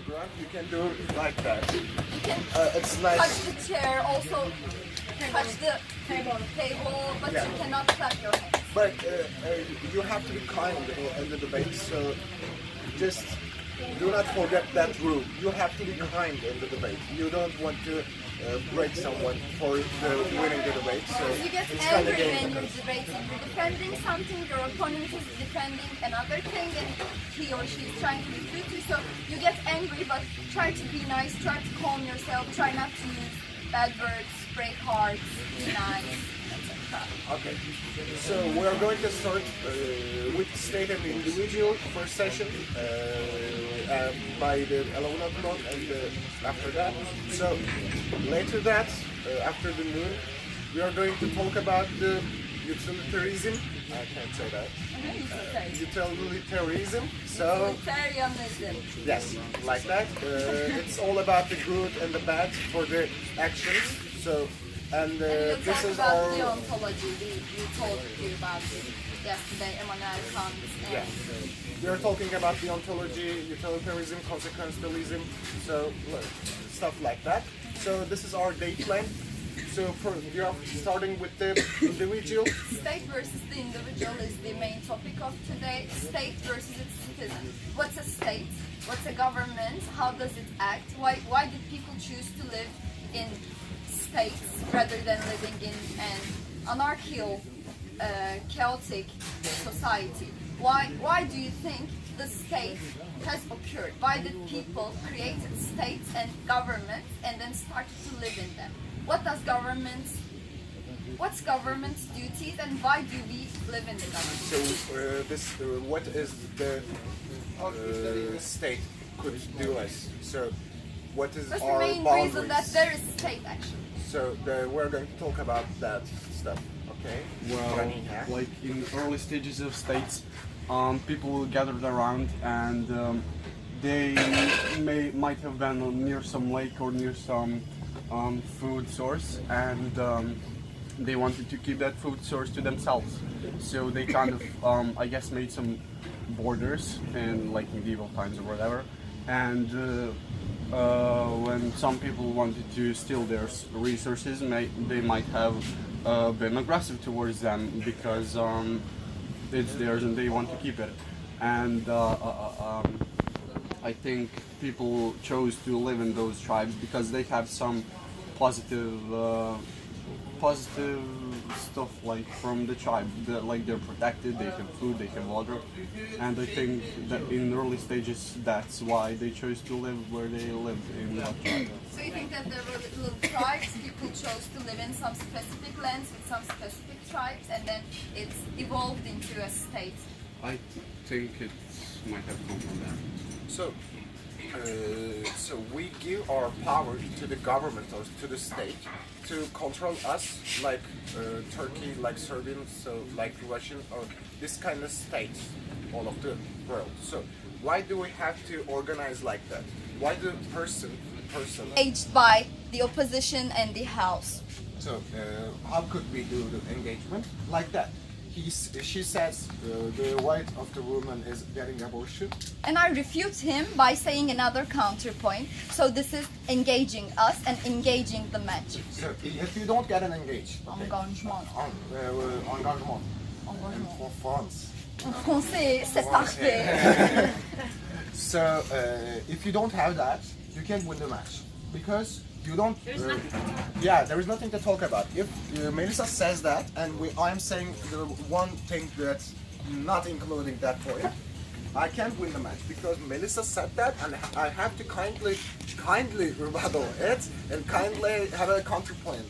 ground, you can do it like that. You can It's nice. touch the chair, also touch the table, but Yeah. you cannot clap your hands. But you have to be kind in the debate, so just do not forget that rule. You have to be kind in the debate. You don't want to break someone for winning the debate. So You get it's kind of angry when game. you're debating. You're defending something, your opponent is defending another thing, and he or she is trying to refute you. So you get angry, but try to be nice, try to calm yourself, try not to use bad words, break hearts, be nice, etc. Okay, so we're going to start with state and individual first session by the 11 o'clock, and after that. So later that, after the noon, we are going to talk about the utilitarianism. I can't say that. Utilitarianism. So Utilitarianism. yes, like that. It's all about the good and the bad for the actions. So and We'll this talk is about our deontology. We told you about it yesterday, Immanuel Kant. And yeah. We are talking about deontology, utilitarianism, consequentialism, so look, stuff like that. So this is our day plan. So we are starting with the individual. State versus the individual is the main topic of today. State versus its citizen. What's a state? What's a government? How does it act? Why did people choose to live in states rather than living in an anarchical, chaotic society? Why do you think the state has occurred? Why did people create states and governments and then started to live in them? What's government's duties, and why do we live in the government? So what is the state could do us? So what is That's the our main boundaries? reason that there is state action. So we're going to talk about that stuff. Okay. Well, Raniha. like in early stages of states, people gathered around and they might have been near some lake or near some food source, and they wanted to keep that food source to themselves. So they kind of, I guess, made some borders in like medieval times or whatever. And when some people wanted to steal their resources, they might have been aggressive towards them because it's theirs and they want to keep it. And I think people chose to live in those tribes because they have some positive stuff like from the tribe. Like they're protected, they have food, they have water, and I think that in early stages that's why they chose to live where they lived in that tribe. So you think that there were little tribes, people chose to live in some specific lands with some specific tribes, and then it's evolved into a state? I think it might have come from that. So, so we give our power to the government or to the state to control us, like Turkey, like Serbian, so like Russian, or this kind of states all of the world. So why do we have to organize like that? Why the person? Aged by the opposition and the house. So how could we do the engagement like that? She says the right of the woman is getting abortion. And I refute him by saying another counterpoint. So this is engaging us and engaging the match. So if you don't get an engage, Engagement. engagement. En France. En français, c'est parfait. So if you don't have that, you can't win the match because you don't. Yeah, there is nothing to talk about. If Melissa says that, and I am saying the one thing that's not including that point, I can't win the match because Melissa said that, and I have to kindly rebuttal it and kindly have a counterpoint.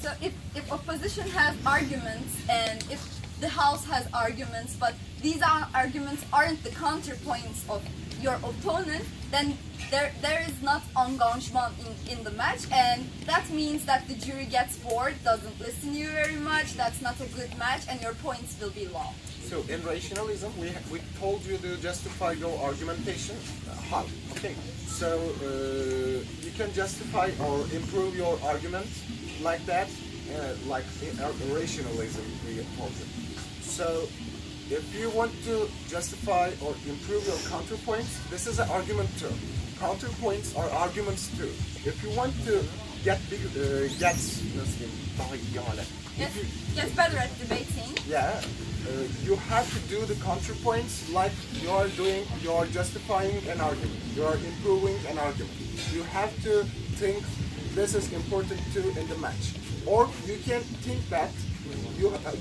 So if opposition has arguments and if the house has arguments, but these arguments aren't the counterpoints of your opponent, then there is not engagement in the match, and that means that the jury gets bored, doesn't listen to you very much, that's not a good match, and your points will be low. So in rationalism, we told you to justify your argumentation. How? Okay. So you can justify or improve your argument like that, like in rationalism we told you. So if you want to justify or improve your counterpoints, this is an argument term. counterpoints are arguments too. If you want to get big, nasıl diyeyim, daha iyi hale. Get better at debating. Yeah, you have to do the counterpoints like you are justifying an argument, you are improving an argument. You have to think this is important too in the match. Or you can think that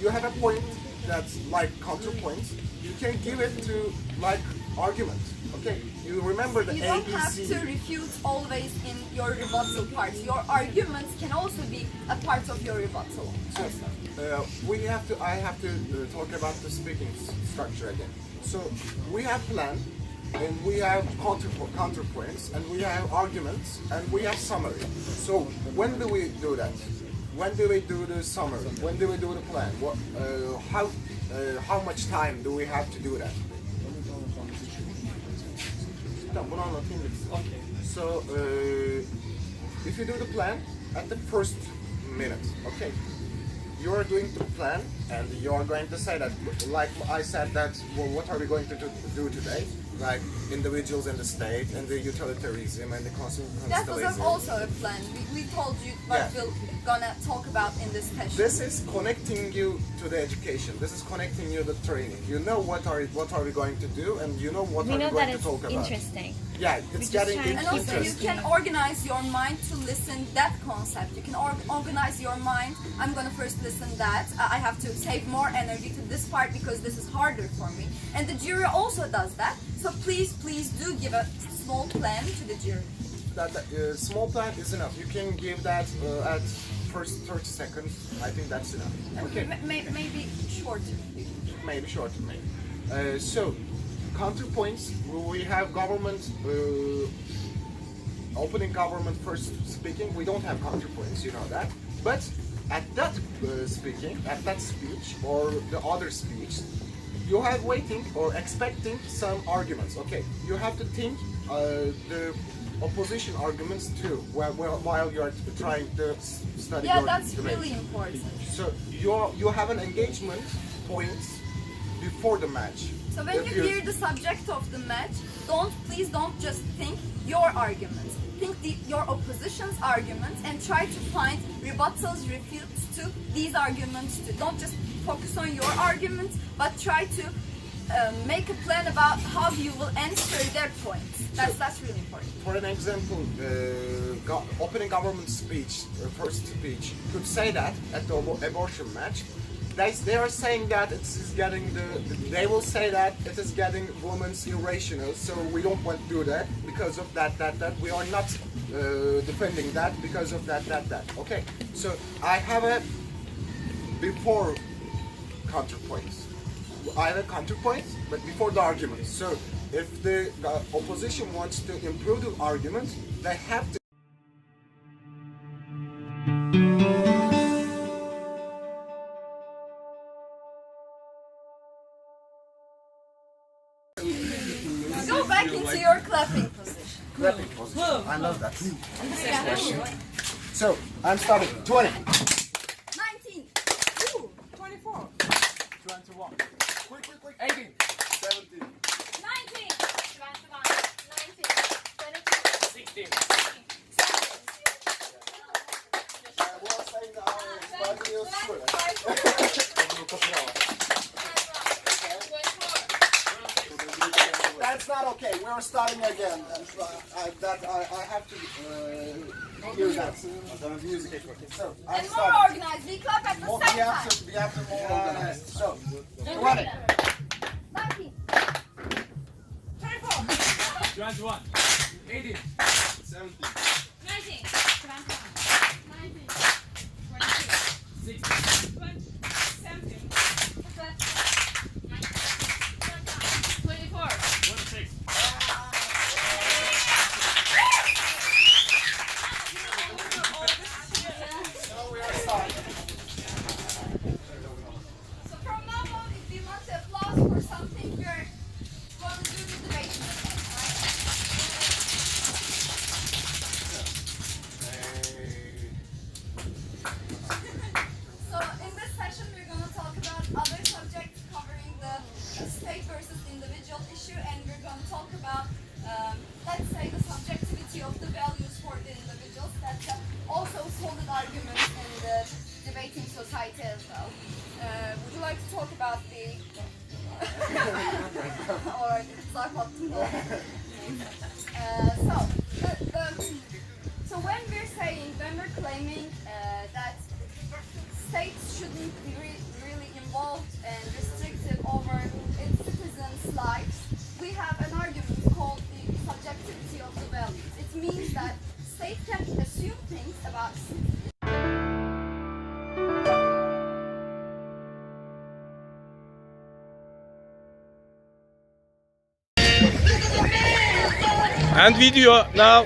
you have a point that's like counterpoints, you can give it to like argument. Okay, you remember the You A, don't B, have C. to refute always in your rebuttal part. Your arguments can also be a part of your rebuttal. So, I have to talk about the speaking structure again. So we have plan, and we have counterpoints, and we have arguments, and we have summary. So when do we do that? When do we do the summary? When do we do the plan? How much time do we have to do that? Tamam, bunu anlatayım bitsin. So if you do the plan at the first minute, okay, you are doing the plan and you are going to say that, like I said that, well, what are we going to do today? Like individuals in the state and the utilitarianism and the That was constitutionalism. also a plan. We told you what Yeah. we're gonna talk about in this session. This is connecting you to the education. This is connecting you to the training. You know what are we going to do, and you know what We are know we that going to it's talk about. interesting. Yeah, it's getting trying to- And also, you interesting. can organize your mind to listen that concept. You can organize your mind. I'm gonna first listen that. I have to save more energy to this part because this is harder for me. And the jury also does that. So please do give a small plan to the jury. That small plan is enough. You can give that at first 30 seconds. I think that's enough. Okay, Maybe shorter. maybe shorter, maybe. So, counterpoints. We have government opening government first speaking. We don't have counterpoints, you know that. But at that at that speech or the other speech, you have waiting or expecting some arguments. Okay, you have to think the opposition arguments too while you are trying to study Yeah, your that's debate. really important. So you have an engagement points before the match. So when If you hear the subject of the match, please don't just think your arguments. Think your opposition's arguments and try to find rebuttals, refutes to these arguments too. Don't just focus on your arguments, but try to make a plan about how you will answer their points. That's really important. For an example, opening government speech, first speech, could say that at the abortion match. They are saying that they will say that it is getting women's irrational, so we don't want to do that because of that. We are not defending that because of that. Okay, so I have a before counterpoints. I have a counterpoint, but before the argument. So if the opposition wants to improve the argument, they have to. Go back into your clapping position. Clapping position. I love that. Question. So I'm starting. 20. 19. Ooh. 24, 21. Quick. 18, 17. 19. 16, We're saying That's not okay. We're starting again. I have to hear that. Music. So I'm And more starting. organized. We clap at the We same have time. to be more organized. So 20. 19. 24, 21, 18, 17. 19. 16, 24. 26. So we are starting. So from now on, if you want applause for something, you're going to do the debate. So in this session, we're going to talk about other subjects covering the state versus individual issue, and we're going to talk about, let's say, the subject of the values for the individuals. That's also a solid argument in the debating society as well. Would you like to talk about the... Alright, talk about so when we're saying, when we're claiming that states shouldn't be really involved and restrictive over its citizens' lives, we have an argument called the subjectivity of the values. It means that state can assume things about And video now.